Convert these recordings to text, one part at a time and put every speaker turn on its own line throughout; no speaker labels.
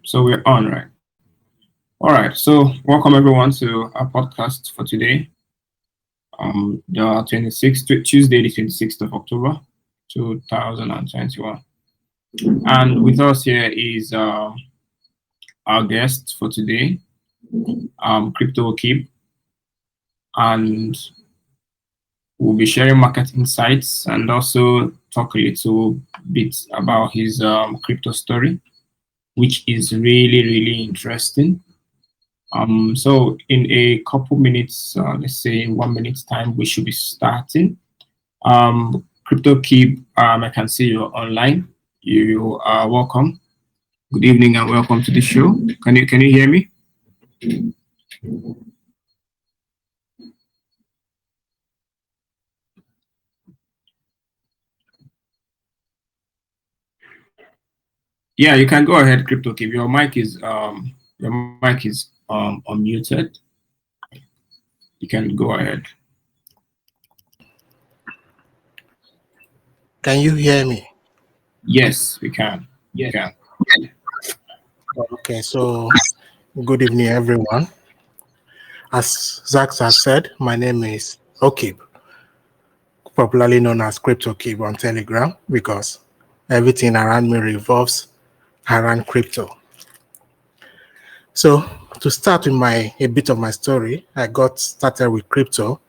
So we're on, right? All right. So welcome everyone to our podcast for today. The 26th, Tuesday, the 26th of October, 2021. And with us here is our guest for today, Crypto Keep, and we'll be sharing market insights and also talk a little bit about his crypto story, which is really interesting. So in a couple minutes, let's say in 1 minute's time, we should be starting. Crypto Keep, I can see you're online. You are welcome. Good evening and welcome to the show. Can you hear me? Yeah, you can go ahead, Crypto Keep. Your mic is unmuted. You can go ahead.
Can you hear me?
Yes, we can. You can.
Okay, so good evening, everyone. As Zacs has said, my name is Okib, popularly known as Crypto Keep on Telegram, because everything around me revolves around crypto. So to start with a bit of my story, I got started with crypto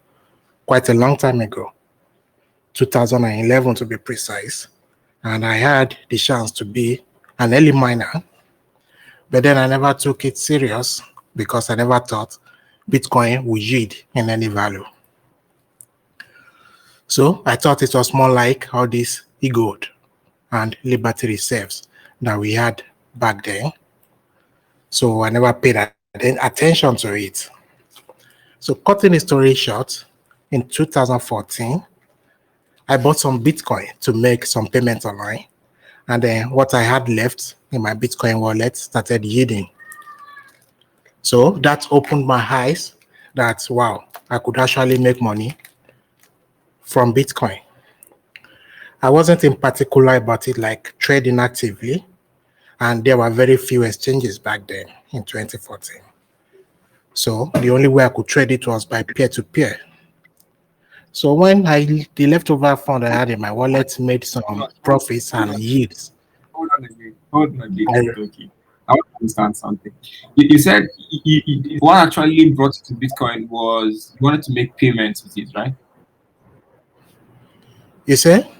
quite a long time ago, 2011 to be precise, and I had the chance to be an early miner, but then I never took it serious because I never thought Bitcoin would yield in any value. So I thought it was more like all these gold and liberty reserves that we had back then. So I never paid attention to it. So cutting the story short, in 2014, I bought some Bitcoin to make some payments online. And then what I had left in my Bitcoin wallet started yielding. So that opened my eyes that, wow, I could actually make money from Bitcoin. I wasn't in particular about it like trading actively, and there were very few exchanges back then in 2014. So the only way I could trade it was by peer-to-peer. So when the leftover fund I had in my wallet made some profits and yields.
Hold on a bit. Okay. I want to understand something. You said what actually brought you to Bitcoin was you wanted to make payments with it, right?
You say?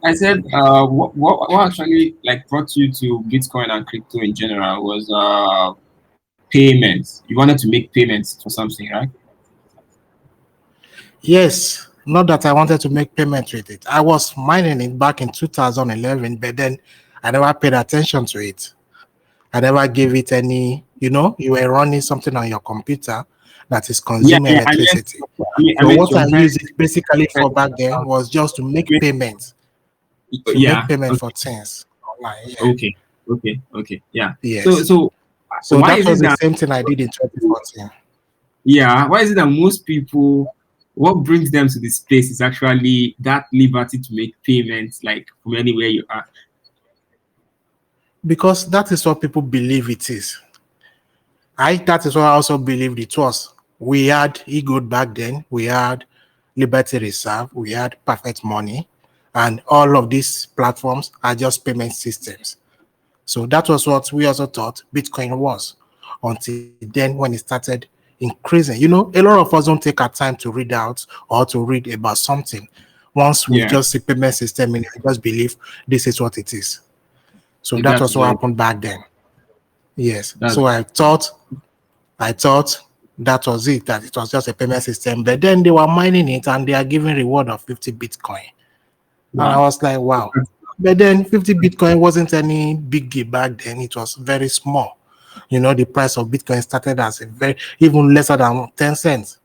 I said what actually like brought you to Bitcoin and crypto in general was payments. You wanted to make payments for something, right?
Yes, not that I wanted to make payment with it. I was mining it back in 2011, but then I never paid attention to it. I never gave it any, you were running something on your computer that is consuming electricity. So what I used it basically for back then was just to make payments. Make payment for things.
Okay. Yeah.
Yes. So
why
that
is
was
it
the
that
same thing I did in 2014.
yeah, why is it that most people what brings them to this space is actually that liberty to make payments like from anywhere you are?
Because that is what people believe it is. That is what I also believed it was. We had e-gold back then, we had Liberty Reserve, we had Perfect Money, and all of these platforms are just payment systems. So that was what we also thought Bitcoin was until then when it started increasing. A lot of us don't take our time to read out or to read about something. Once we just see payment system and we just believe this is what it is. So that was what happened back then. Yes. So I thought that was it, that it was just a payment system. But then they were mining it and they are giving reward of 50 Bitcoin. Wow. And I was like, wow. But then 50 Bitcoin wasn't any big deal back then. It was very small. The price of Bitcoin started as even lesser than 10 cents.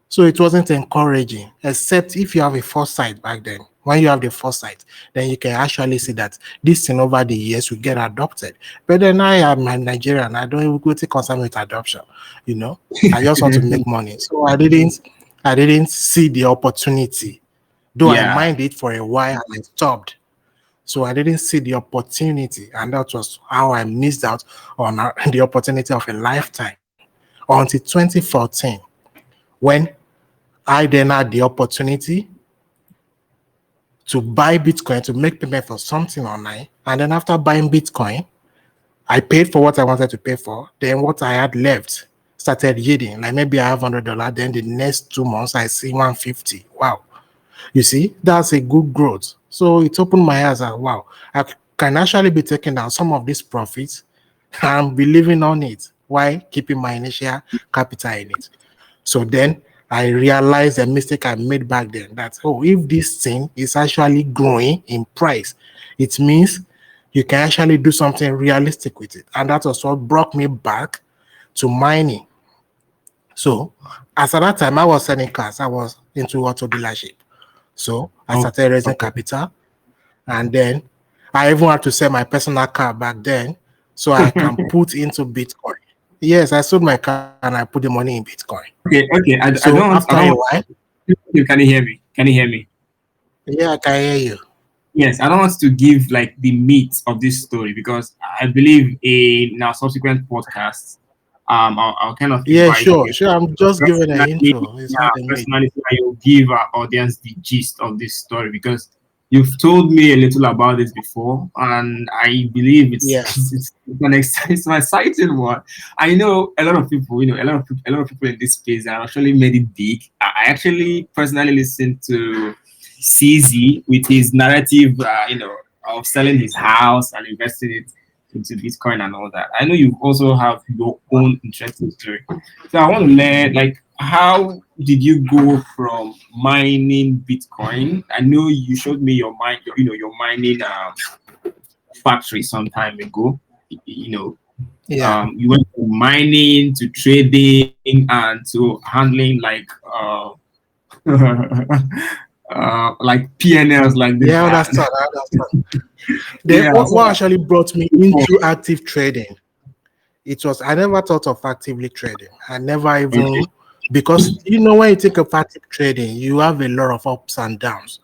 So it wasn't encouraging, except if you have a foresight back then. When you have the foresight, then you can actually see that this thing over the years will get adopted. But then I am a Nigerian. I don't even go to concern with adoption. I just want to make money. So I didn't see the opportunity. Though I minded it for a while and I stopped. So I didn't see the opportunity, and that was how I missed out on the opportunity of a lifetime until 2014, when I then had the opportunity to buy Bitcoin to make payment for something online. And then after buying Bitcoin, I paid for what I wanted to pay for. Then what I had left started yielding. Like maybe I have $100. Then the next 2 months I see 150. Wow. You see, that's a good growth. So it opened my eyes that wow, I can actually be taking down some of these profits and be living on it while keeping my initial capital in it. So then I realized the mistake I made back then, that oh, if this thing is actually growing in price, it means you can actually do something realistic with it. And that was what brought me back to mining. So as at that time I was selling cars, I was into auto dealership. So I
Oh,
started raising
okay.
capital, and then I even had to sell my personal car back then so I can put into Bitcoin. Yes, I sold my car and I put the money in Bitcoin.
Okay. I
So
don't want.
after a while,
Can you hear me? Can you hear me?
yeah, I can hear you.
Yes, I don't want to give like the meat of this story because I believe in our subsequent podcasts, I'll kind of
Yeah,
invite
sure,
you
sure. I'm just giving an
personally,
intro. It's
yeah,
not a meet.
personally, so that you'll give our audience the gist of this story because you've told me a little about this before, and I believe it's
Yeah,
it's an exciting one. I know a lot of people, a lot of people in this space have actually made it big. I actually personally listened to CZ with his narrative, of selling his house and investing it into Bitcoin and all that. I know you also have your own interesting story. So I want to learn, like, how did you go from mining Bitcoin? I know you showed me your mining factory some time ago. You know,
yeah,
you went from mining to trading and to handling like PNLs like this.
yeah. I understand. I understand. Then
Yeah.
what
So
actually brought me into active trading? It was I never thought of actively trading. I never
okay.
even, because when you think of active trading, you have a lot of ups and downs,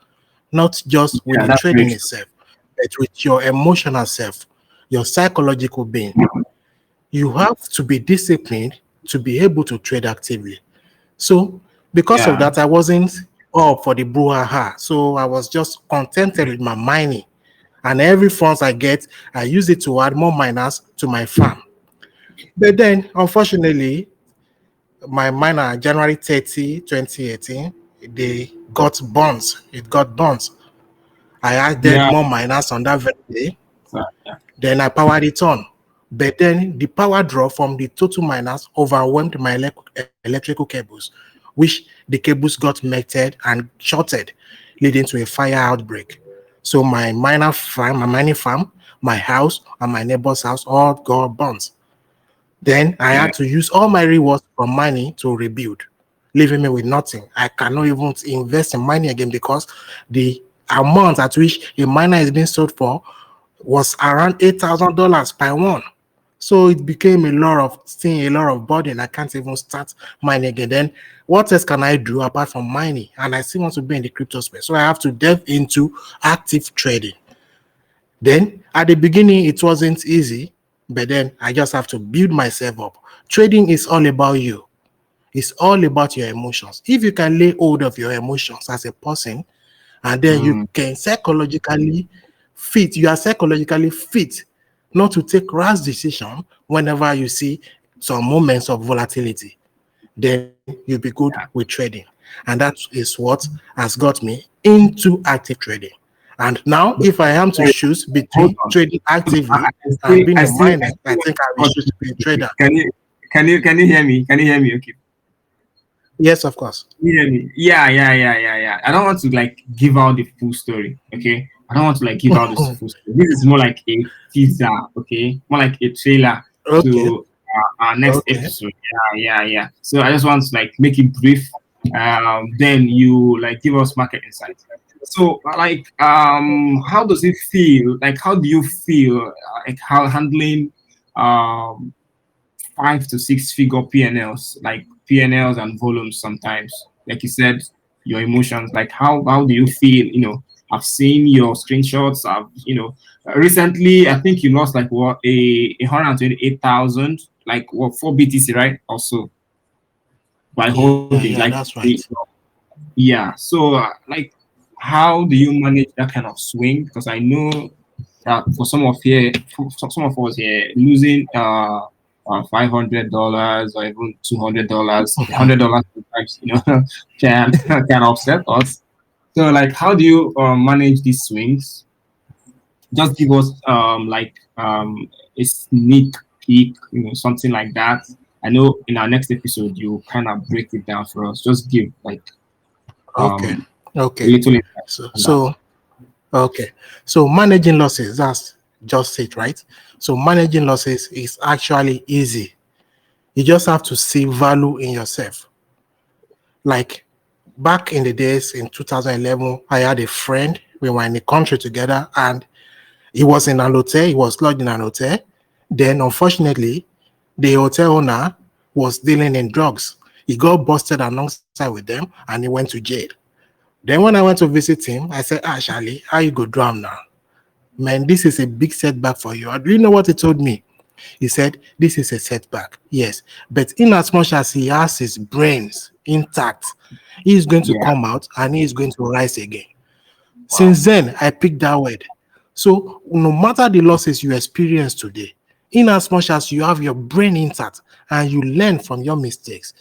not just with
Yeah,
the
that's very
trading
true.
itself, but with your emotional self, your psychological being. You have to be disciplined to be able to trade actively. So because of
Yeah.
that, I wasn't up for the brouhaha. So I was just contented with my mining. And every funds I get, I use it to add more miners to my farm. But then, unfortunately, my miner, January 30, 2018, they got bonds. It got bonds. I added
Yeah.
more miners on that very day.
So, yeah.
Then I powered it on. But then the power draw from the total miners overwhelmed my electrical cables, which the cables got melted and shorted, leading to a fire outbreak. So my mining farm, my house, and my neighbor's house all got burnt. Then I
Yeah.
had to use all my rewards from mining to rebuild, leaving me with nothing. I cannot even invest in mining again because the amount at which a miner is being sold for was around $8,000 per one. So it became a lot of thing, a lot of burden. I can't even start mining again. Then what else can I do apart from mining? And I still want to be in the crypto space. So I have to delve into active trading. Then at the beginning, it wasn't easy, but then I just have to build myself up. Trading is all about you. It's all about your emotions. If you can lay hold of your emotions as a person, and then you
Mm,
can you are psychologically fit not to take rash decision whenever you see some moments of volatility, then you'll be good
yeah.
with trading. And that is what has got me into active trading. And now, if I am to
Sorry,
choose
hold
between
on.
trading
I,
actively
I
and
still,
being
I
a
still, I
miner, I
still
think I will
want
choose to be a
to.
trader.
Can you hear me? Can you hear me? Okay.
Yes, of course.
Can you hear me? Yeah. I don't want to like give out the full story. Okay. I don't want to like give out this full story. This is more like a teaser. Okay. More like a trailer
Okay,
to our next
okay.
episode. Yeah. So I just want to like make it brief. Then you like give us market insights. So like how does it feel? Like how do you feel like how handling um 5 to 6 figure PNLs, like PNLs and volumes sometimes. Like you said, your emotions, like how do you feel, I've seen your screenshots. Recently I think you lost like what, 128,000, like what, 4 BTC, right? Also by
Yeah,
holding,
yeah,
like,
that's right.
yeah. So like, how do you manage that kind of swing? Because I know that for some of us here, losing $500 or even $200, $100 sometimes, can upset us. So like, how do you manage these swings? Just give us a sneak peek, something like that. I know in our next episode you kind of break it down for us. Just give like
Okay,
um a
okay.
little insight
So,
on that.
so okay. So managing losses, that's just it, right? So managing losses is actually easy. You just have to see value in yourself. Like back in the days in 2011, I had a friend. We were in the country together, and he was in an hotel. He was lodged in an hotel. Then, unfortunately, the hotel owner was dealing in drugs. He got busted alongside with them, and he went to jail. Then, when I went to visit him, I said, "Ah, Charlie, how you go drown now? Man, this is a big setback for you." Do you know what he told me? He said, "This is a setback, yes, but in as much as he has his brains intact, he is going to
Yeah.
come out and he is going to rise again."
Wow.
Since then, I picked that word. So, no matter the losses you experience today, in as much as you have your brain intact and you learn from your mistakes,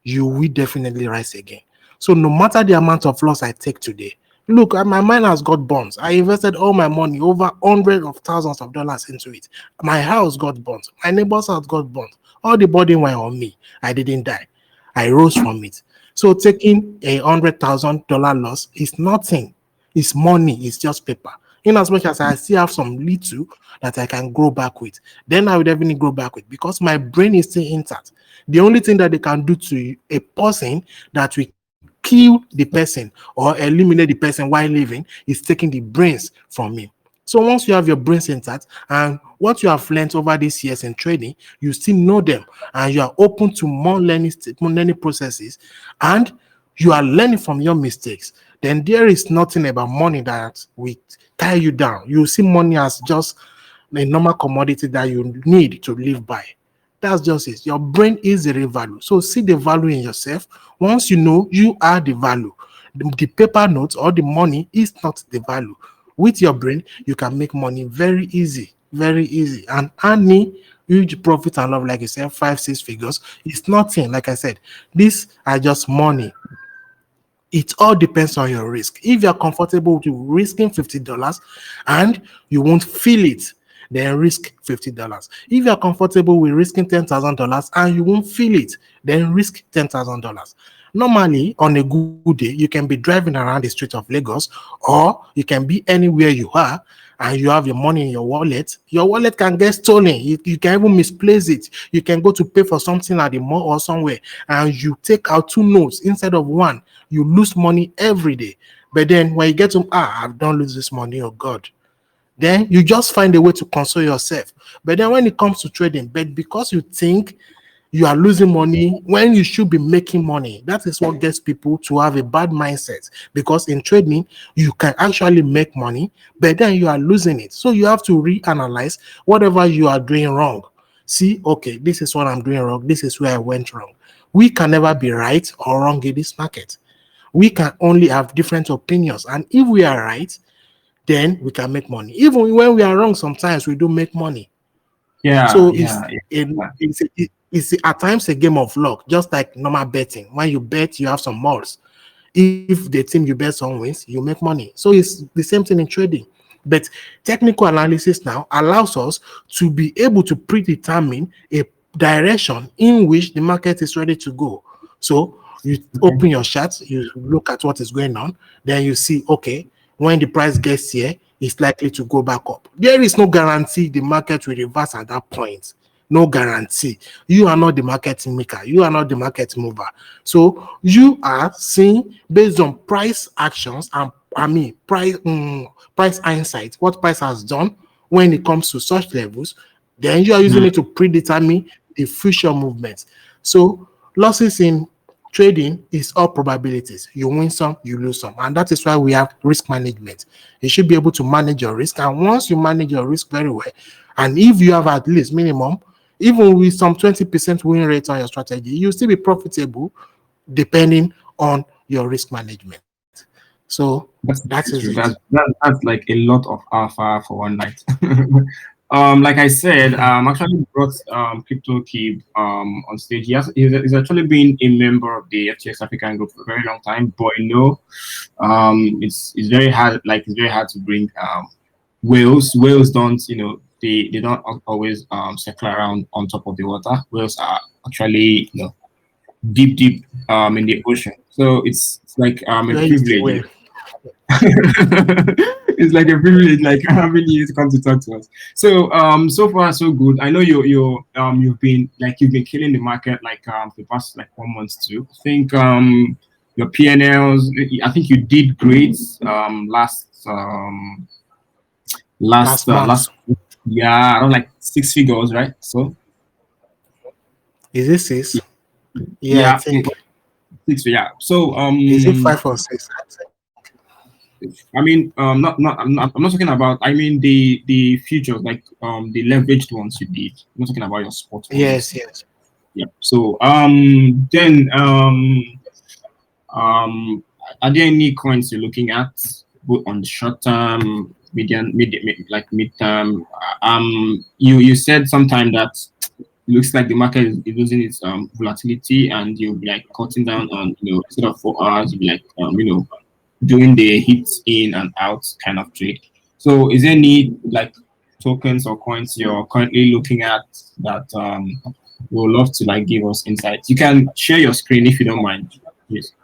you will definitely rise again. So, no matter the amount of loss I take today, look, my mind has got bonds. I invested all my money, over hundreds of thousands of dollars into it. My house got bonds. My neighbor's house got bonds. All the burden went on me. I didn't die. I rose from it. So taking $100,000 loss is nothing. It's money. It's just paper. In as much as I still have some little that I can grow back with, then I would definitely grow back with, because my brain is still intact. The only thing that they can do to a person that will kill the person or eliminate the person while living is taking the brains from me. So once you have your brains intact and what you have learned over these years in trading, you still know them and you are open to more learning processes, and you are learning from your mistakes, then there is nothing about money that will tie you down. You see money as just a normal commodity that you need to live by. That's just it. Your brain is the real value. So see the value in yourself. Once you know you are the value, the paper notes or the money is not the value. With your brain, you can make money very easy, very easy. And earning huge profit and love, like you said, 5, 6 figures, it's nothing. Like I said, these are just money. It all depends on your risk. If you're comfortable with risking $50 and you won't feel it, then risk $50. If you're comfortable with risking $10,000 and you won't feel it, then risk $10,000. Normally, on a good day, you can be driving around the street of Lagos, or you can be anywhere you are, and you have your money in your wallet. Your wallet can get stolen. You can even misplace it. You can go to pay for something at the mall or somewhere, and you take out two notes instead of one. You lose money every day. But then when you get to, I've done lose this money, oh God. Then you just find a way to console yourself. But then when it comes to trading, but because you think you are losing money when you should be making money, that is what gets people to have a bad mindset. Because in trading, you can actually make money, but then you are losing it. So you have to reanalyze whatever you are doing wrong. See, okay, this is what I'm doing wrong. This is where I went wrong. We can never be right or wrong in this market. We can only have different opinions. And if we are right, then we can make money. Even when we are wrong, sometimes we do make money.
Yeah,
So
yeah, yeah.
it's at times a game of luck, just like normal betting. When you bet, you have some odds. If the team you bet on wins, you make money. So it's the same thing in trading. But technical analysis now allows us to be able to predetermine a direction in which the market is ready to go. So you
Okay.
open your charts, you look at what is going on, then you see, okay, when the price gets here, it's likely to go back up. There is no guarantee the market will reverse at that point. No guarantee. You are not the market maker. You are not the market mover. So you are seeing based on price actions and price insight, what price has done when it comes to such levels. Then you are using
Mm.
it to predetermine the future movements. So losses in Trading is all probabilities. You win some, you lose some. And that is why we have risk management. You should be able to manage your risk. And once you manage your risk very well, and if you have at least minimum, even with some 20% win rate on your strategy, you still be profitable depending on your risk management. So that is
true.
it.
That's like a lot of alpha for one night. Like I said, actually brought Crypto Kib on stage. He's actually been a member of the FTX African group for a very long time, but it's very hard. Like it's very hard to bring whales. Whales don't, they don't always circle around on top of the water. Whales are actually, deep in the ocean. So it's like a
Where you stay
privilege.
well.
It's like a privilege, like having you to come to talk to us. So so far so good. I know you've been killing the market like for the past like 1 month too. I think your PNLs, I think you did great
Last month.
last yeah, around like 6 figures, right? So
Is it 6? Yeah, I
yeah, I think
think.
six, yeah. So
Is it 5 or 6?
I mean, I'm not talking about. I mean, the futures, like the leveraged ones you did. I'm not talking about your spot ones.
Yes, yes.
Yeah. So then um, are there any coins you're looking at, both on the short term, like mid term? You said sometime that it looks like the market is losing its volatility, and you'll be like cutting down on, instead of 4 hours, you'll be like doing the hits in and out kind of trade. So is there any like tokens or coins you're currently looking at that we would love to like give us insights? You can share your screen if you don't mind, please.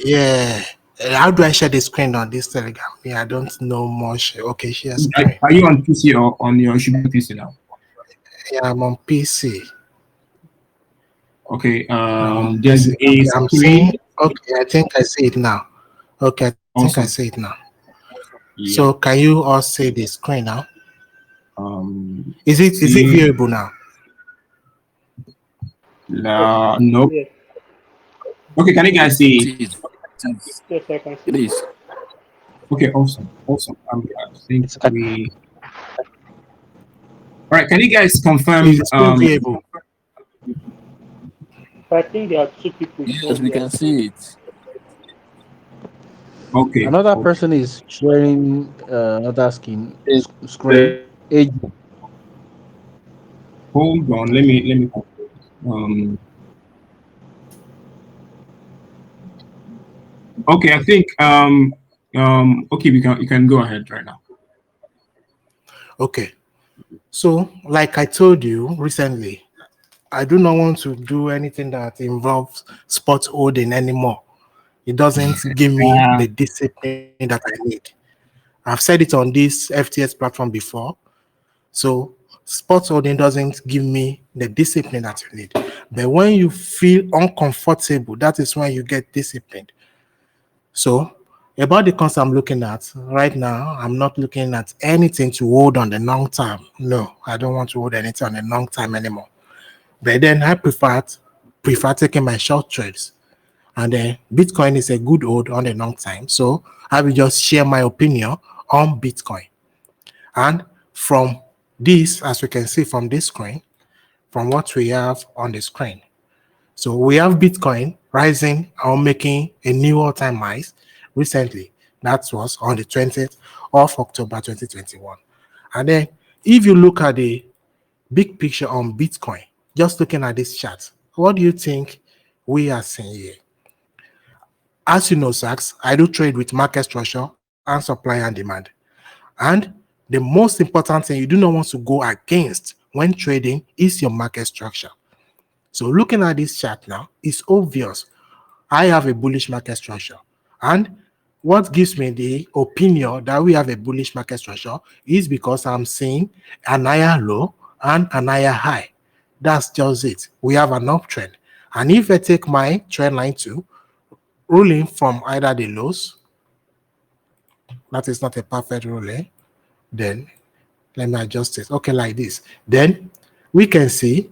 Yeah. How do I share the screen on this Telegram? Yeah, I don't know much. Okay, share screen.
Are you on PC or on your should be PC now?
Yeah, I'm on PC.
Okay,
I'm on
there's
PC.
a
Okay, I'm
screen.
seeing. Okay, I think I see it now. Okay, I think I
Awesome.
see it now.
Yeah.
So can you all see the screen now? Is it
See,
viewable now?
nope.
Yes,
Okay, can you guys see it?
It is.
yes, I can
It
see.
is.
Okay, awesome. I think
It's
we. All right, can you guys
Is
confirm?
it still viewable?
I think there are two people
Yes,
sharing
we
their
can
screen.
see it.
Okay.
Another
Okay.
person is sharing another screen. AG.
Hold on. Let me. Um. Okay, I think. Okay, you can go ahead right now.
Okay. So, like I told you recently, I do not want to do anything that involves spot holding anymore. It doesn't give me
Uh,
the discipline that I need. I've said it on this FTS platform before. So spot holding doesn't give me the discipline that you need. But when you feel uncomfortable, that is when you get disciplined. So about the coins I'm looking at right now, I'm not looking at anything to hold on the long term. No, I don't want to hold anything on the long time anymore. But then I prefer taking my short trades. And then Bitcoin is a good hold on the long time. So I will just share my opinion on Bitcoin. And from this, as we can see from this screen, from what we have on the screen. So we have Bitcoin rising or making a new all-time highs recently. That was on the 20th of October 2021. And then if you look at the big picture on Bitcoin, just looking at this chart, what do you think we are seeing here? As you know, Zacs, I do trade with market structure and supply and demand. And the most important thing you do not want to go against when trading is your market structure. So looking at this chart now, it's obvious I have a bullish market structure. And what gives me the opinion that we have a bullish market structure is because I'm seeing an higher low and an higher high. That's just it. We have an uptrend. And if I take my trend line to ruling from either the lows, that is not a perfect ruling, then let me adjust it. Okay, like this. Then we can see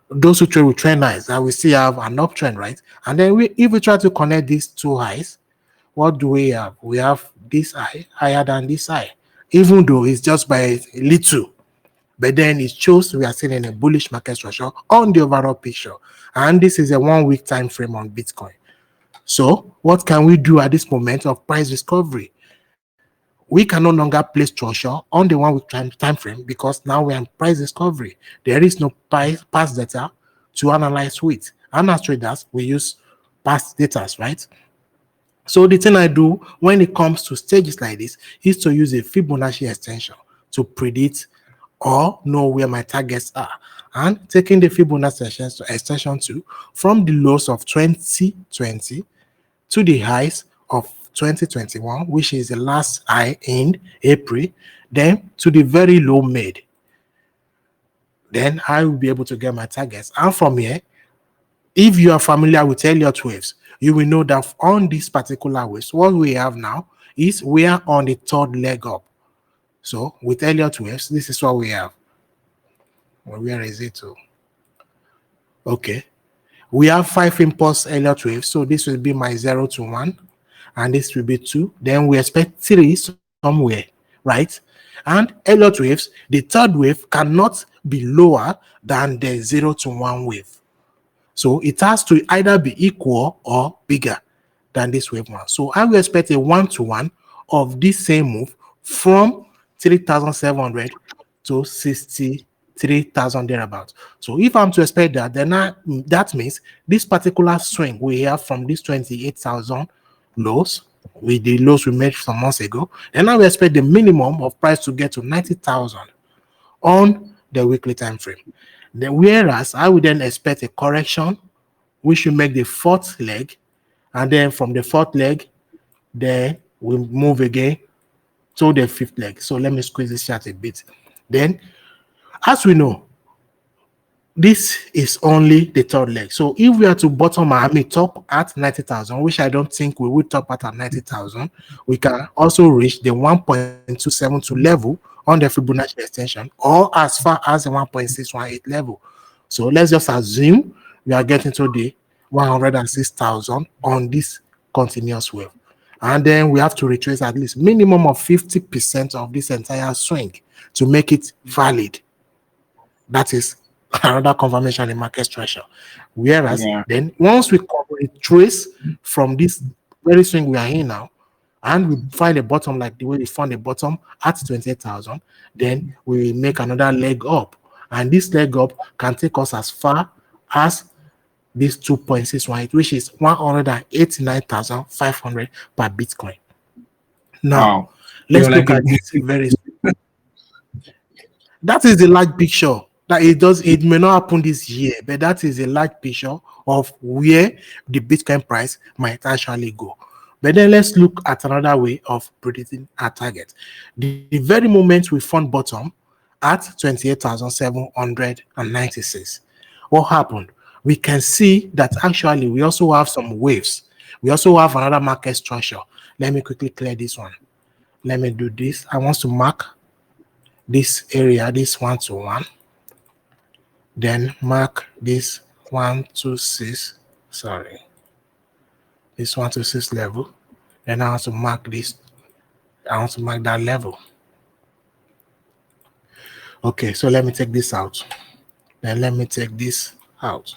those who trade with trend lines, and we still have an uptrend, right? And then if we try to connect these two highs, what do we have? We have this high higher than this high, even though it's just by a little. But then it shows we are still in a bullish market structure on the overall picture. And this is a 1 week time frame on Bitcoin. So what can we do at this moment of price discovery? We can no longer place structure on the 1 week time frame because now we're in price discovery. There is no past data to analyze with. And as traders, we use past data, right? So the thing I do when it comes to stages like this is to use a Fibonacci extension to predict or know where my targets are. And taking the Fibonacci extension to from the lows of 2020 to the highs of 2021, which is the last high in April, then to the very low mid. Then I will be able to get my targets. And from here, if you are familiar with Elliott waves, you will know that on this particular waves, what we have now is we are on the third leg up. So with Elliott waves, this is what we have. Well, where is it to? Okay. We have 5 impulse Elliott waves. So this will be my 0 to 1. And this will be 2. Then we expect 3 somewhere, right? And Elliott waves, the third wave cannot be lower than the 0 to 1 wave. So it has to either be equal or bigger than this wave one. So I will expect a 1-to-1 of this same move from 3,700 to 63,000 thereabouts. So if I'm to expect that, then that means this particular swing we have from this 28,000 lows, with the lows we made some months ago, then I will expect the minimum of price to get to 90,000 on the weekly time frame. Then, whereas I would then expect a correction, we should make the fourth leg, and then from the fourth leg, then we move again to the fifth leg. So let me squeeze this chart a bit. Then, as we know, this is only the third leg. So if we are to bottom, top at 90,000, which I don't think we will top at 90,000, we can also reach the 1.272 level on the Fibonacci extension, or as far as the 1.618 level. So let's just assume we are getting to the 106,000 on this continuous wave. And then we have to retrace at least minimum of 50% of this entire swing to make it valid. That is another confirmation in market structure. Whereas then once we retrace from this very swing we are in now, and we find a bottom like the way we found a bottom at 28,000, then we make another leg up. And this leg up can take us as far as this 2.618, which is 189,500 per Bitcoin. Now, let's look at this very. That is the large picture. That it may not happen this year, but that is a large picture of where the Bitcoin price might actually go. But then let's look at another way of predicting our target. The very moment we found bottom at 28,796, what happened? We can see that actually we also have some waves. We also have another market structure. Let me quickly clear this one. Let me do this. I want to mark this area, this 1-to-1. Then mark this 1-to-6. Sorry. This 1-to-6 level. Then I want to mark this. I want to mark that level. Okay, so let me take this out. Then let me take this out.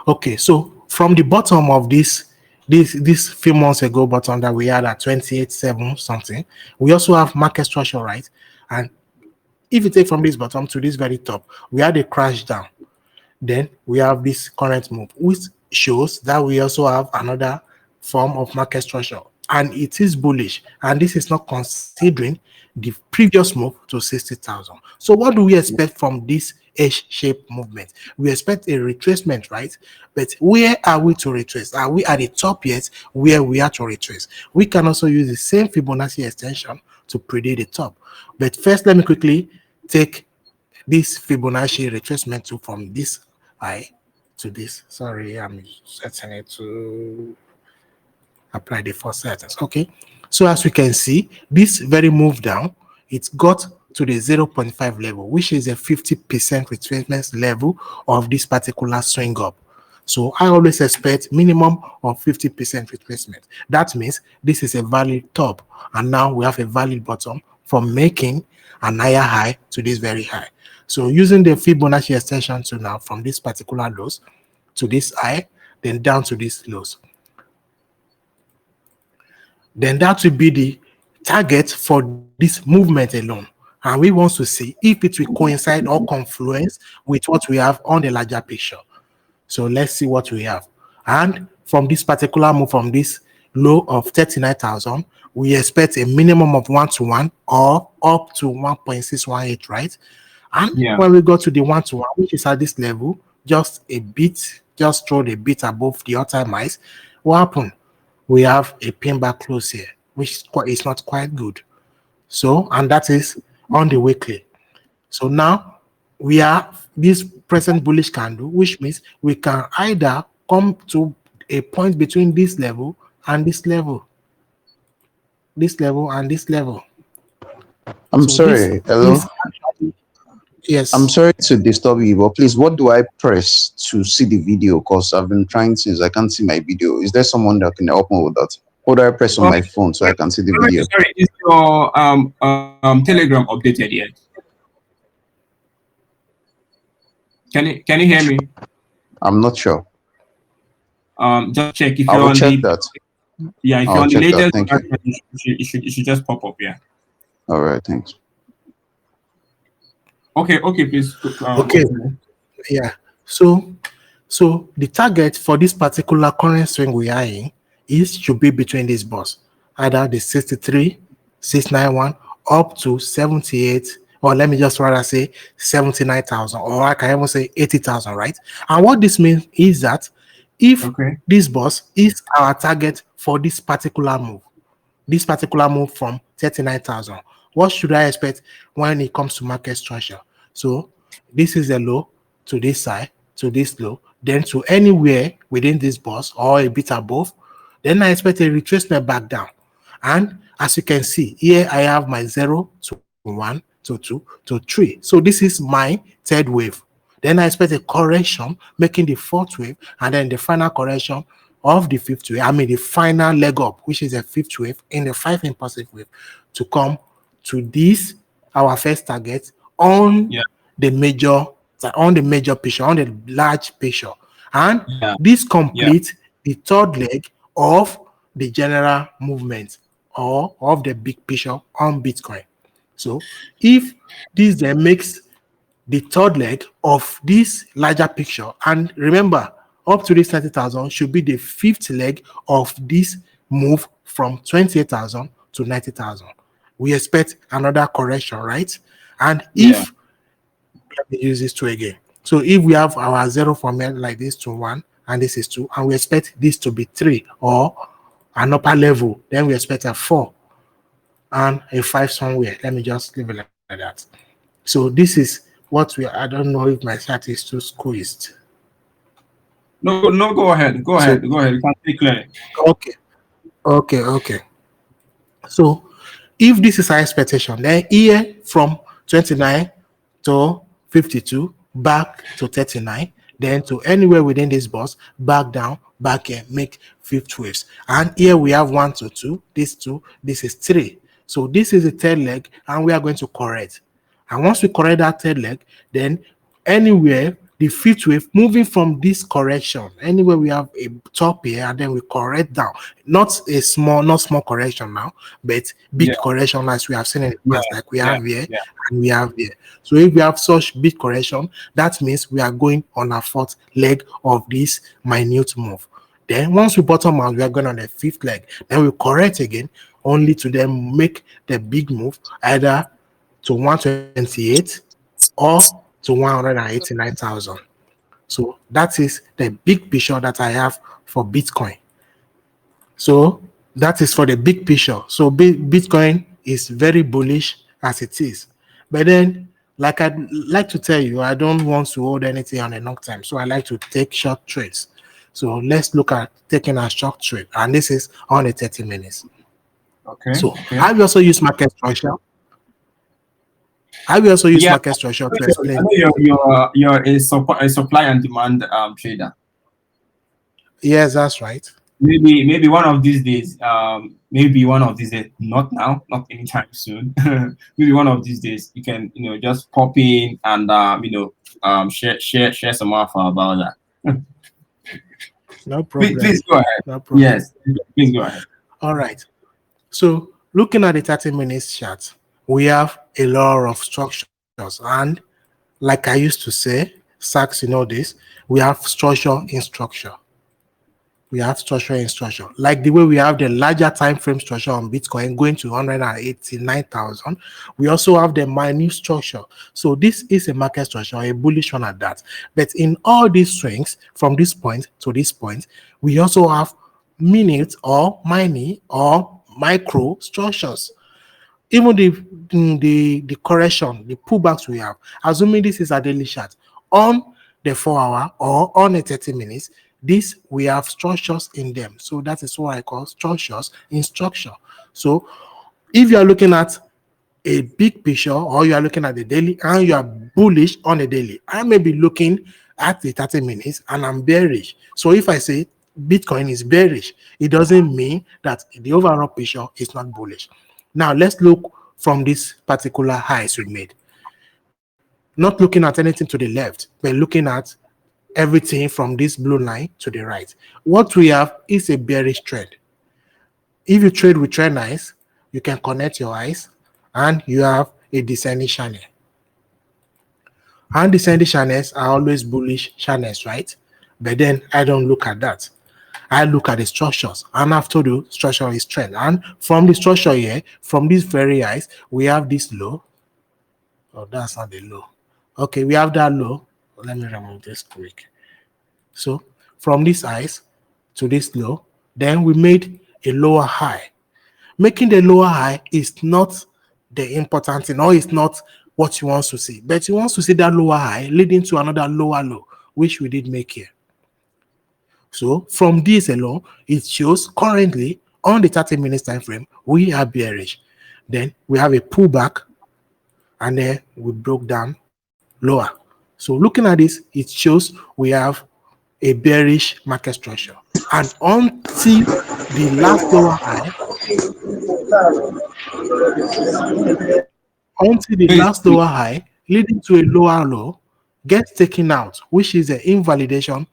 Okay, so from the bottom of this few months ago bottom that we had at 28.7 something, we also have market structure, right? And if you take from this bottom to this very top, we had a crash down. Then we have this current move, which shows that we also have another form of market structure, and it is bullish. And this is not considering the previous move to 60,000. So what do we expect from this H-shaped movement? We expect a retracement, right? But where are we to retrace? Are we at the top yet where we are to retrace? We can also use the same Fibonacci extension to predict the top. But first, let me quickly take this Fibonacci retracement to from this high to this. Sorry, I'm setting it to apply the 4 settings. Okay, so as we can see, this very move down, it got to the 0.5 level, which is a 50% retracement level of this particular swing up. So I always expect minimum of 50% retracement. That means this is a valid top, and now we have a valid bottom for making an higher high to this very high. So using the Fibonacci extension to now from this particular lows to this high, then down to these lows, then that will be the target for this movement alone. And we want to see if it will coincide or confluence with what we have on the larger picture. So let's see what we have. And from this particular move, from this low of 39,000, we expect a minimum of 1-to-1 or up to 1.618, right? And when we go to the 1-to-1, which is at this level, just a bit, just throw a bit above the all-time highs, what happened? We have a pin back close here, which is not quite good. So, and that is on the weekly. So now we have this present bullish candle, which means we can either come to a point between this level and this level, this level and this level.
I'm sorry. Hello.
Yes.
I'm sorry to disturb you, but please, what do I press to see the video? Because I've been trying since I can't see my video. Is there someone that can help me with that? What do I press on my phone so I can see the video?
Sorry, is your Telegram updated yet? Can you hear me?
I'm not sure.
Just check if
I
you're
will
on
check
the
that.
yeah, if
I'll
you're on the
check that.
latest
Thank you.
version, it should just pop up. Yeah.
All right, thanks.
Okay, please.
Okay. Yeah. So the target for this particular current swing we are in should be between these bars, either the 63, 691 up to 78, or let me just rather say 79,000, or I can even say 80,000, right? And what this means is that if this boss is our target for this particular move from 39,000, what should I expect when it comes to market structure? So this is a low to this side, to this low, then to anywhere within this boss or a bit above, then I expect a retracement back down. And as you can see here, I have my 0 to 1 to 2 to 3. So this is my third wave. Then I expect a correction, making the fourth wave, and then the final correction of the fifth wave. I mean the final leg up, which is a fifth wave in the 5 impulsive wave, to come to this our first target on the major picture, on the large picture. And this completes the third leg of the general movement or of the big picture on Bitcoin. So if this then makes the third leg of this larger picture, and remember, up to this 30,000 should be the fifth leg of this move from 28,000 to 90,000. We expect another correction, right? And if let me use this 2 again. So if we have our 0 from here like this to 1, and this is 2, and we expect this to be 3 or an upper level, then we expect a 4 and a 5 somewhere. Let me just leave it like that. So this is what I don't know if my chart is too squeezed.
No, go ahead. Go ahead. You can speak clearly.
Okay. So if this is our expectation, then here from 29 to 52, back to 39, then to anywhere within this box, back down, back here, make fifth waves. And here we have 1 to 2, this 2, this is 3. So this is the third leg, and we are going to correct. And once we correct that third leg, then anywhere the fifth wave, moving from this correction, anywhere we have a top here, and then we correct down. Not small correction now, but big correction as we have seen in the past, like we have here and we have here. So if we have such big correction, that means we are going on a fourth leg of this minute move. Then once we bottom out, we are going on the fifth leg. Then we correct again, only to then make the big move either to 128 or to 189,000. So that is the big picture that I have for Bitcoin. So that is for the big picture. So Bitcoin is very bullish as it is. But then, like I'd like to tell you, I don't want to hold anything on a long time. So I like to take short trades. So let's look at taking a short trade. And this is on the 30 minutes. So I also use market structure. I will also use
Yeah,
market structure to
I
explain.
know you're a supply and demand trader.
Yes, that's right.
Maybe one of these days, not now, not anytime soon. Maybe one of these days you can just pop in and share some info about that.
No
Please,
problem.
please go ahead.
No problem.
Yes, please go ahead.
All right. So looking at the 30 minutes chart, we have a lot of structures. And like I used to say, Zacs, you know this, we have structure in structure. We have structure in structure. Like the way we have the larger time frame structure on Bitcoin going to 189,000, we also have the minute structure. So this is a market structure, a bullish one at that. But in all these swings from this point to this point, we also have minute or mini or micro structures. Even the correction, the pullbacks we have, assuming this is a daily chart on the 4 hour or on a 30 minutes, this we have structures in them. So that is what I call structures in structure. So if you are looking at a big picture or you are looking at the daily and you are bullish on a daily, I may be looking at the 30 minutes and I'm bearish. So if I say Bitcoin is bearish, it doesn't mean that the overall picture is not bullish. Now let's look from this particular highs we made. Not looking at anything to the left, but looking at everything from this blue line to the right. What we have is a bearish trend. If you trade with trend eyes, you can connect your eyes and you have a descending channel. And descending channels are always bullish channels, right? But then I don't look at that. I look at the structures, and after the structure is trend. And from the structure here, from these very highs, we have this low. Oh, that's not the low. Okay, we have that low. Let me remove this quick. So from this highs to this low, then we made a lower high. Making the lower high is not the important thing, or it's not what you want to see, but you want to see that lower high leading to another lower low, which we did make here. So from this alone, it shows currently on the 30 minutes time frame, we are bearish. Then we have a pullback, and then we broke down lower. So looking at this, it shows we have a bearish market structure. And until the last lower high,
Please,
leading to a lower low, gets taken out, which is an invalidation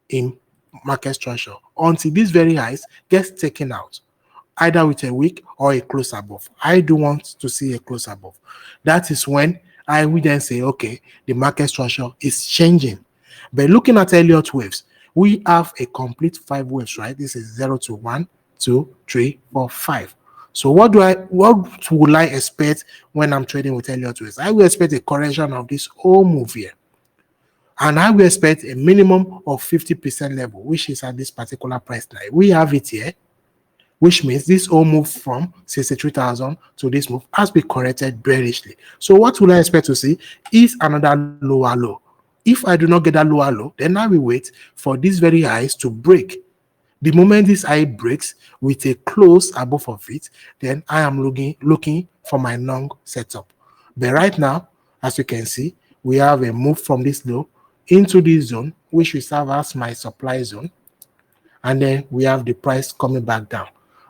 in market structure, until these very highs gets taken out, either with a wick or a close above. I do want to see a close above. That is when I will then say, okay, the market structure is changing. But looking at Elliott waves, we have a complete 5 waves, right? This is 0 to 1, 2, 3, 4, 5. So what will I expect when I'm trading with Elliott waves? I will expect a correction of this whole move here. And I will expect a minimum of 50% level, which is at this particular price line. We have it here, which means this whole move from 63,000 to this move has been corrected bearishly. So what will I expect to see is another lower low. If I do not get that lower low, then I will wait for these very highs to break. The moment this high breaks with a close above of it, then I am looking for my long setup. But right now, as you can see, we have a move from this low into this zone, which will serve as my supply zone. And then we have the price coming back down.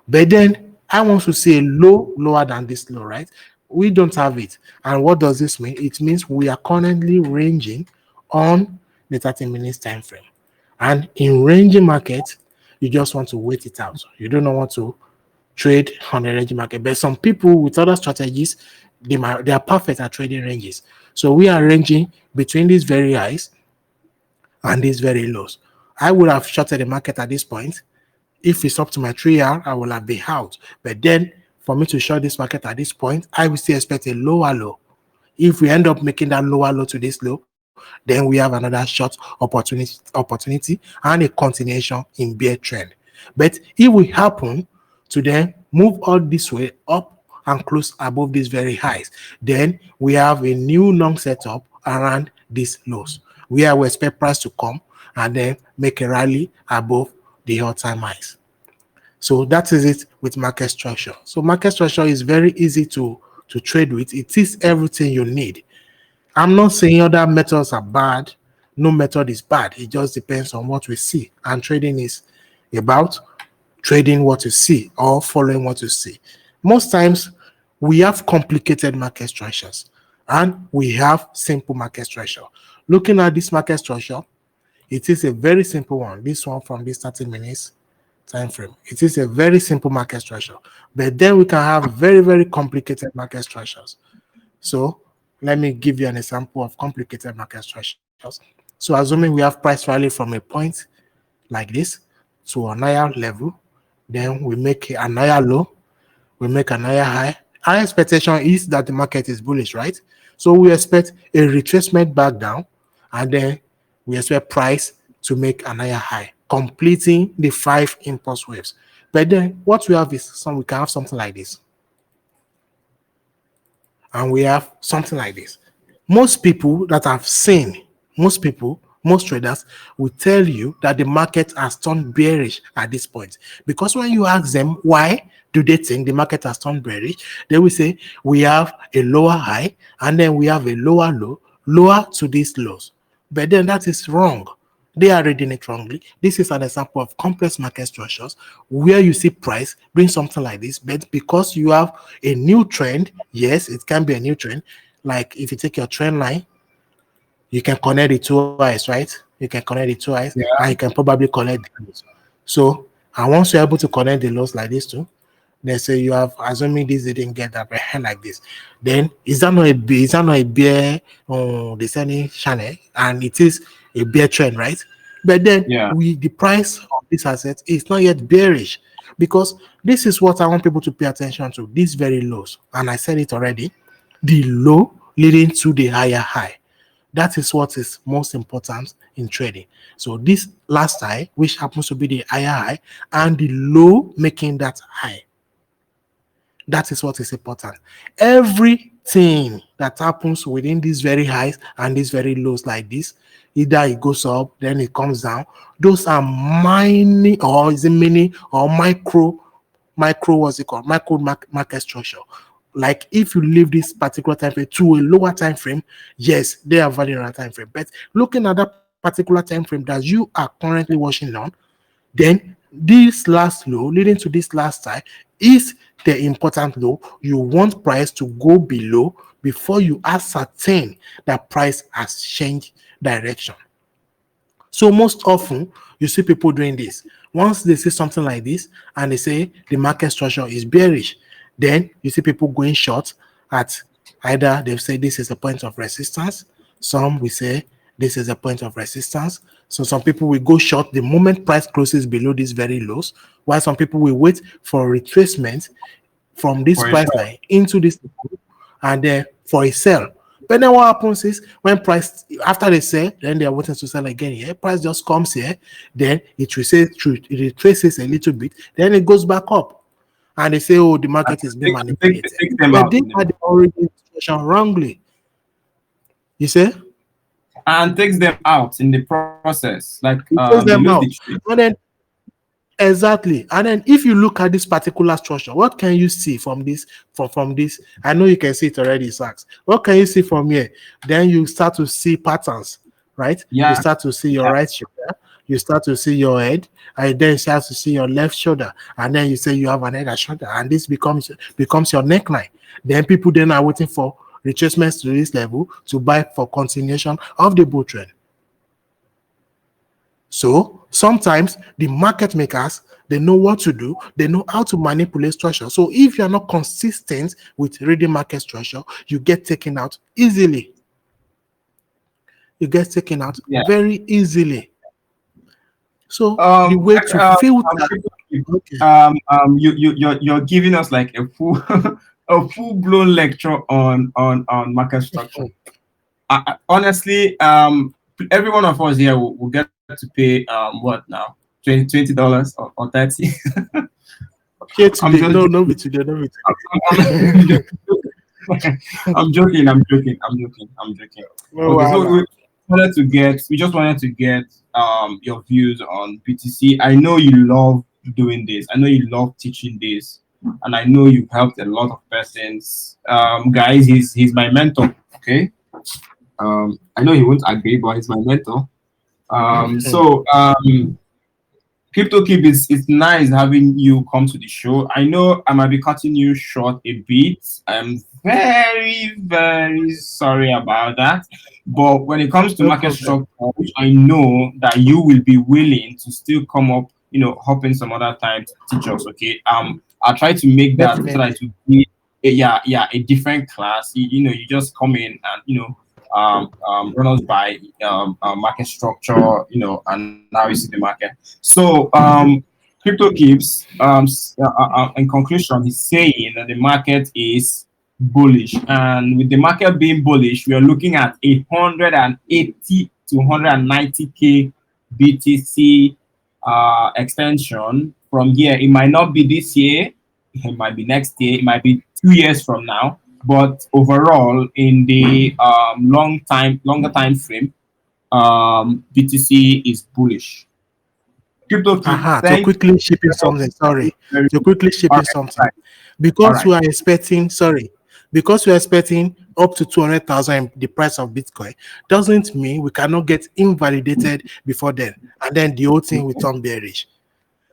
But then I want to see a low lower than this low, right? We don't have it. And what does this mean? It means we are currently ranging on the 30 minutes time frame. And in ranging market, you just want to wait it out. You do not want to trade on the ranging market. But some people with other strategies, they are perfect at trading ranges. So we are ranging between these very highs and these very lows. I would have shorted the market at this point. If it's up to my 3R, I will have been out. But then for me to short this market at this point, I will still expect a lower low. If we end up making that lower low to this low, then we have another short opportunity and a continuation in bear trend. But if we happen to then move all this way up and close above these very highs, then we have a new long setup around these lows, where we expect price to come and then make a rally above the all-time highs. So that is it with market structure. So market structure is very easy to to trade with. It is everything you need. I'm not saying other methods are bad. No method is bad. It just depends on what we see. And trading is about trading what you see or following what you see. Most times we have complicated market structures and we have simple market structure. Looking at this market structure, it is a very simple one. This one from this 30 minutes time frame. It is a very simple market structure. But then we can have very, very complicated market structures. So let me give you an example of complicated market structures. So assuming we have price rally from a point like this to an higher level, then we make an higher low, we make an higher high. Our expectation is that the market is bullish, right? So we expect a retracement back down, and then we expect price to make an higher high, completing the 5 impulse waves. But then what we have is we can have something like this. And we have something like this. Most people that I've seen, most traders will tell you that the market has turned bearish at this point. Because when you ask them why do they think the market has turned bearish, they will say we have a lower high and then we have a lower low, lower to these lows. But then that is wrong. They are reading it wrongly. This is an example of complex market structures where you see price doing something like this, but because you have a new trend, yes, it can be a new trend. Like if you take your trend line, you can connect the two eyes, right? You can connect the two eyes, and you can probably connect the lows. So, and once you're able to connect the lows like this too, they say you have, assuming this didn't get up like this, then is that not a bear descending channel, and it is a bear trend, right? But then the price of this asset is not yet bearish, because this is what I want people to pay attention to, these very lows. And I said it already, the low leading to the higher high. That is what is most important in trading. So this last high, which happens to be the higher high, and the low making that high. That is what is important. Everything that happens within these very highs and these very lows like this, either it goes up, then it comes down. Those are mini, or is it mini or micro, what's it called? Micro market structure. Like if you leave this particular time frame to a lower time frame, yes, they are valid on a time frame. But looking at that particular time frame that you are currently watching on, then this last low leading to this last high is the important low. You want price to go below before you ascertain that price has changed direction. So most often you see people doing this. Once they see something like this and they say the market structure is bearish, then you see people going short at either they say this is a point of resistance. Some will say this is a point of resistance. So some people will go short the moment price closes below these very lows, while some people will wait for retracement from this price line into this and then for a sell. But then what happens is when price, after they sell, then they are waiting to sell again here. Price just comes here, then it retraces a little bit, then it goes back up. And they say, oh, the market is being manipulated. But they had the origin situation wrongly. You say?
And takes them out in the process. Like
takes them out. And then exactly. And then if you look at this particular structure, what can you see from this? From this? I know you can see it already, Zacs. What can you see from here? Then you start to see patterns, right?
Yeah.
You start to see your right shoulder, you start to see your head, and then you start to see your left shoulder, and then you say you have an head and shoulder, and this becomes your neckline. Then people then are waiting for retracements to this level to buy for continuation of the bull trend. So sometimes the market makers, they know what to do, they know how to manipulate structure. So if you're not consistent with reading market structure, you get taken out easily. You get taken out very easily. So the way to filter,
you're giving us like a full-blown lecture on market structure. Honestly, every one of us here will get to pay what now? $20 or 30. I'm joking.
No,
okay, so we just wanted to get your views on BTC. I know you love doing this. I know you love teaching this. and I know you've helped a lot of persons. Guys, he's my mentor. Okay. I know he won't agree, but he's my mentor. So Crypto Keep, it's nice having you come to the show. I know I might be cutting you short a bit. I'm very, very sorry about that. But when it comes to
No
market
problem.
structure, which I know that you will be willing to still come up, hop in some other time to teach us. Okay. I'll try to make that so that
Definitely.
it will be a different class. You just come in and run us by market structure, and how you see the market. So, Crypto Gibbs, in conclusion, he's saying that the market is bullish, and with the market being bullish, we are looking at 180 to 190k BTC extension from here. It might not be this year, it might be next year, it might be 2 years from now, but overall, in the longer time frame, BTC is bullish. Crypto Key,
To
thank
quickly ship in
you
something, sorry.
very
To
much.
quickly ship
All
in
right,
something.
all
Because
right.
we are expecting, because we are expecting up to 200,000 the price of Bitcoin, doesn't mean we cannot get invalidated before then. And then the whole thing will turn bearish.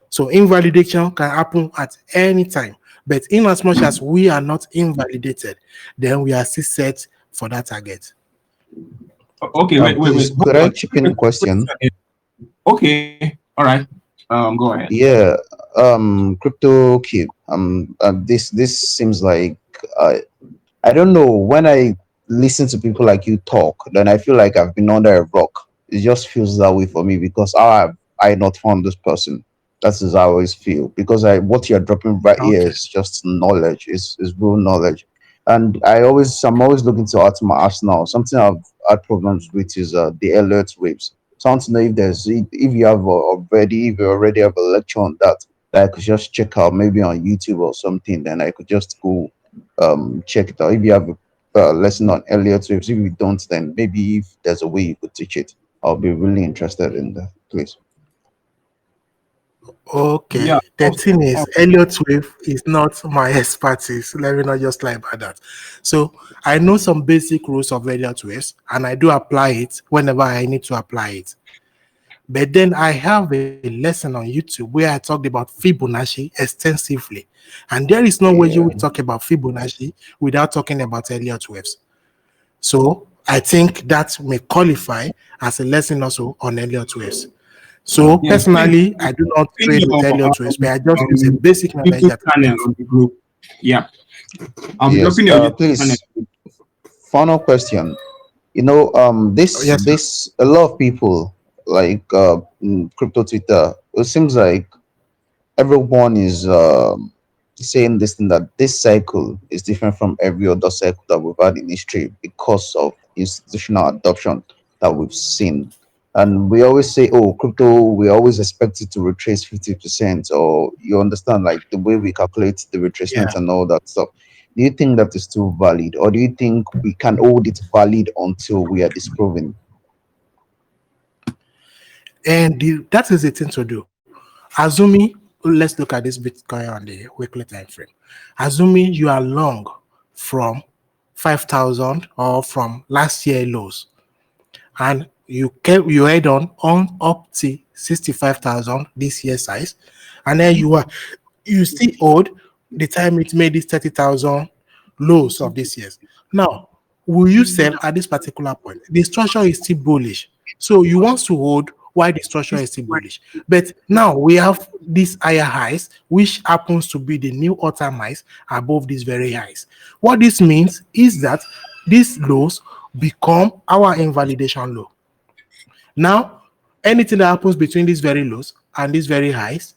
So invalidation can happen at any time. But in as much as we are not invalidated, then we are still set for that target.
Okay, wait.
Please,
Hold
could I
on.
chip in a question?
Okay, all right. Go ahead.
Yeah, crypto keep. This seems like I don't know. When I listen to people like you talk, then I feel like I've been under a rock. It just feels that way for me because how have I not found this person? That's as I always feel because I what you're dropping right here
Okay.
is just knowledge. Is real knowledge, and I'm always looking to add to my arsenal. Something I've had problems with is the alert waves. So I want to know if you have already if you already have a lecture on that I could just check out maybe on YouTube or something. Then I could just go check it out. If you have a lesson on Elliot waves, if you don't, then maybe if there's a way you could teach it, I'll be really interested in that. Please.
Okay.
Yeah.
The thing is, Elliott wave is not my expertise. Let me not just lie about that. So I know some basic rules of Elliott waves, and I do apply it whenever I need to apply it. But then I have a lesson on YouTube where I talked about Fibonacci extensively. And there is no way you
Yeah.
will talk about Fibonacci without talking about Elliott waves. So I think that may qualify as a lesson also on Elliott waves. So
Yeah.
personally, I do not
Ping
trade with
your
Elliott waves, but I just use a basic knowledge
YouTube
that I
channel
have.
on the group. Yeah. I'll be
Yes.
dropping your YouTube channel.
Please. Final question.
Yes, sir.
This a lot of people like crypto Twitter. It seems like everyone is saying this thing that this cycle is different from every other cycle that we've had in history because of institutional adoption that we've seen. And we always say, oh, crypto, we always expect it to retrace 50%, or you understand, like the way we calculate the
Yeah.
retracement and all that stuff. Do you think that is still valid, or do you think we can hold it valid until we are disproven?
And that is the thing to do. Assuming, let's look at this Bitcoin on the weekly time frame. Assuming you are long from 5,000 or from last year lows, and you head on up to 65,000 this year size, and then you still hold the time it made this 30,000 lows of this year. Now, will you sell at this particular point? The structure is still bullish, so you want to hold while the structure is still bullish. But now we have these higher highs, which happens to be the new all-time highs above these very highs. What this means is that these lows become our invalidation low. Now, anything that happens between these very lows and these very highs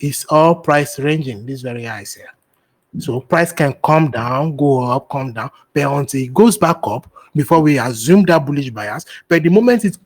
is all price ranging, these very highs here. So price can come down, go up, come down, but until it goes back up before we assume that bullish bias. But the moment it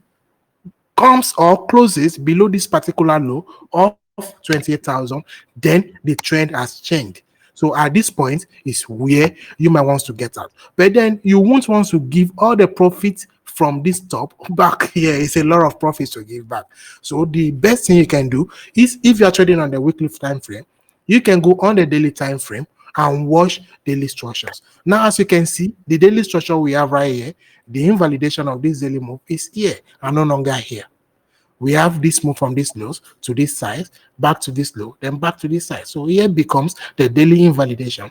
comes or closes below this particular low of 28,000, then the trend has changed. So at this point is where you might want to get out. But then you won't want to give all the profit from this top back here. It's a lot of profits to give back. So the best thing you can do is, if you're trading on the weekly time frame, You can go on the daily time frame and watch daily structures. Now, as you can see, the daily structure we have right here, the invalidation of this daily move is here and no longer here. We have this move from this lows to this side, back to this low, then back to this side. So here becomes the daily invalidation.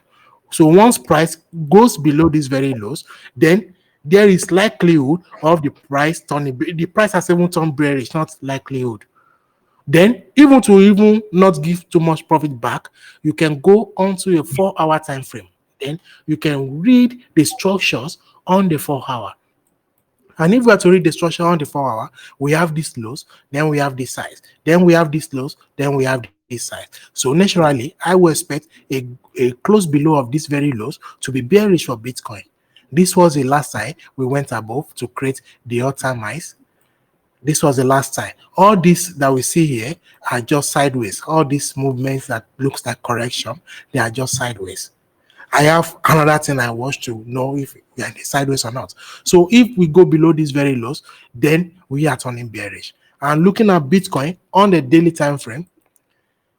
So once price goes below these very lows, then there is likelihood of the price turning. The price has even turned bearish, not likelihood. Then, even not give too much profit back, you can go onto a 4-hour time frame. Then you can read the structures on the 4-hour. And if we are to read the structure on the 4-hour, we have these lows, then we have this size, then we have these lows, then we have this size. So naturally, I will expect a close below of these very lows to be bearish for Bitcoin. This was the last time we went above to create the all-time highs. This was the last time. All this that we see here are just sideways. All these movements that looks like correction, they are just sideways. I have another thing I watch to know if we are sideways or not. So if we go below these very lows, then we are turning bearish. And looking at Bitcoin on the daily time frame,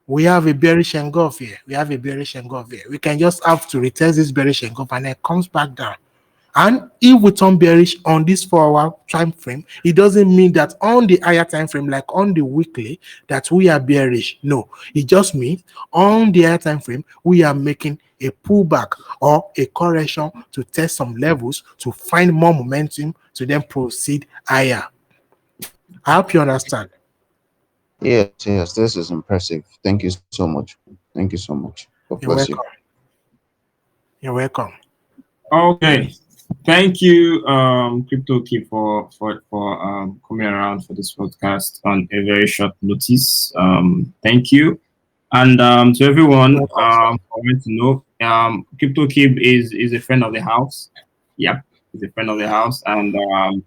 we have a bearish engulf here. We have a bearish engulf here. We can just have to retest this bearish engulf and then it comes back down. And if we turn bearish on this 4-hour time frame, it doesn't mean that on the higher time frame, like on the weekly, that we are bearish. No, it just means on the higher time frame, we are making a pullback or a correction to test some levels to find more momentum to then proceed higher. I hope you understand.
Yes, yes, this is impressive. Thank you so much. Thank you so much. God
You're
bless you.
welcome. You're welcome.
Okay. Thank you, Crypto Key, for coming around for this podcast on a very short notice. Thank you. And to everyone,
You're welcome.
I want to know, Crypto Kib is a friend of the house. Yep, he's a friend of the house, and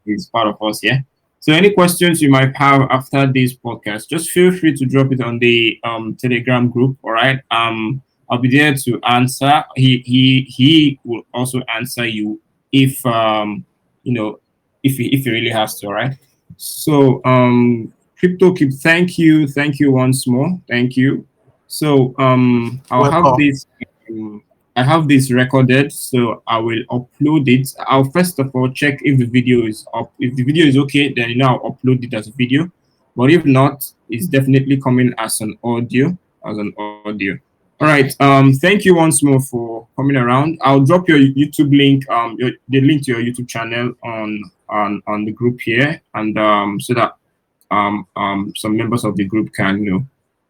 he's part of us here. So any questions you might have after this podcast, just feel free to drop it on the Telegram group. All right. I'll be there to answer. He will also answer you if you know if he really has to. All right. So Crypto Kib, thank you once more. Thank you. So I'll have
Welcome.
this. I have this recorded, so I will upload it. I'll first of all check if the video is up. If the video is okay, then I'll upload it as a video. But if not, it's definitely coming as an audio. As an audio. All right. Thank you once more for coming around. I'll drop your YouTube link. The link to your YouTube channel on the group here, and so that some members of the group can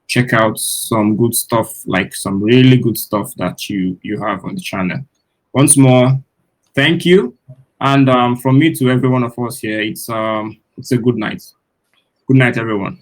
check out some good stuff, like some really good stuff that you have on the channel. Once more, thank you, and from me to every one of us here, it's a good night. Good night, everyone.